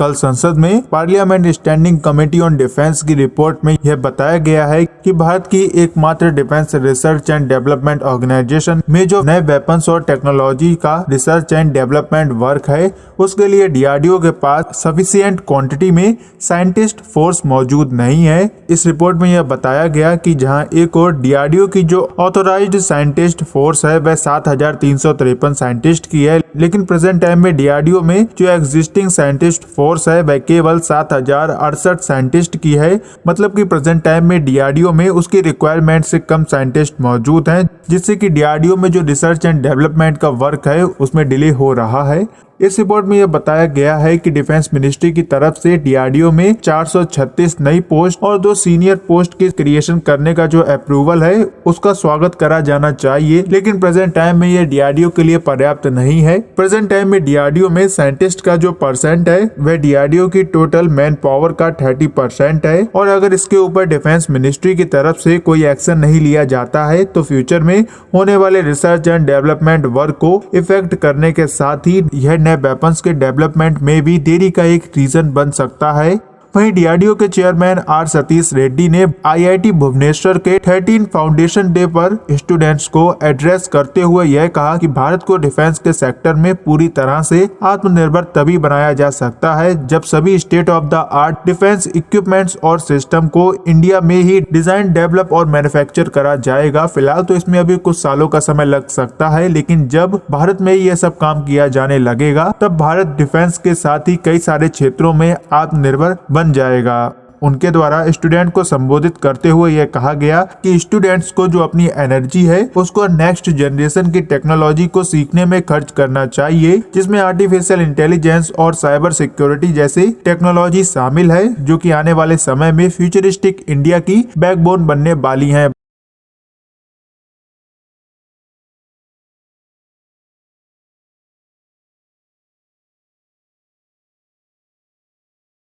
कल संसद में parliament standing committee on defence की रिपोर्ट में यह बताया गया है कि भारत की एकमात्र defence research and development organisation में जो नए वेपन्स और टेक्नोलॉजी का रिसर्च एंड डेवलपमेंट वर्क है, उसके लिए डीआरडीओ के पास सफिशिएंट क्वांटिटी में साइंटिस्ट फोर्स मौजूद नहीं है। इस रिपोर्ट में यह बताया गया कि जहां एक और डीआरडीओ की जो ऑथोराइज्ड साइंटिस्ट फोर्स है वह 7,353 साइंटिस्ट की है, लेकिन प्रेजेंट टाइम में डीआरडीओ में जो एग्जिस्टिंग साइंटिस्ट फोर्स है वह केवल 7,068 साइंटिस्ट की है। मतलब कि प्रेजेंट टाइम में डीआरडीओ में उसकी रिक्वायरमेंट से कम साइंटिस्ट मौजूद हैं, जिससे कि डीआरडीओ में जो रिसर्च एंड डेवलपमेंट का वर्क है उसमें डिले हो रहा है। इस रिपोर्ट में यह बताया गया है कि डिफेंस मिनिस्ट्री की तरफ से डीआरडीओ में 436 नई पोस्ट और 2 सीनियर पोस्ट की क्रिएशन करने का जो अप्रूवल है उसका स्वागत करा जाना चाहिए, लेकिन प्रेजेंट टाइम में यह डीआरडीओ के लिए पर्याप्त नहीं है। प्रेजेंट टाइम में डीआरडीओ में साइंटिस्ट का जो परसेंट है वह डीआरडीओ की टोटल मैन पावर का 30% है, और अगर इसके ऊपर डिफेंस मिनिस्ट्री की तरफ से कोई एक्शन नहीं लिया जाता है तो फ्यूचर में होने वाले रिसर्च एंड डेवलपमेंट वर्क को इफेक्ट करने के साथ ही यह नए वेपन्स के डेवलपमेंट में भी देरी का एक रीजन बन सकता है। वहीं डीआरडीओ के चेयरमैन आर सतीश रेड्डी ने आईआईटी भुवनेश्वर के 13 फाउंडेशन डे पर स्टूडेंट्स को एड्रेस करते हुए यह कहा कि भारत को डिफेंस के सेक्टर में पूरी तरह से आत्मनिर्भर तभी बनाया जा सकता है जब सभी state of the art defence equipments और सिस्टम को इंडिया में ही डिजाइन, डेवलप और मैन्युफैक्चर करा जाएगा। फिलहाल तो इसमें अभी कुछ सालों का समय लग सकता है, लेकिन जब भारत में यह सब काम किया जाने लगेगा तब भारत डिफेंस के साथ ही कई सारे क्षेत्रों में आत्मनिर्भर बन जाएगा। उनके द्वारा स्टूडेंट को संबोधित करते हुए यह कहा गया कि स्टूडेंट्स को जो अपनी एनर्जी है उसको नेक्स्ट जनरेशन की टेक्नोलॉजी को सीखने में खर्च करना चाहिए, जिसमें आर्टिफिशियल इंटेलिजेंस और साइबर सिक्योरिटी जैसी टेक्नोलॉजी शामिल है, जो कि आने वाले समय में फ्यूचरिस्टिक इंडिया की बैकबोन बनने वाली है।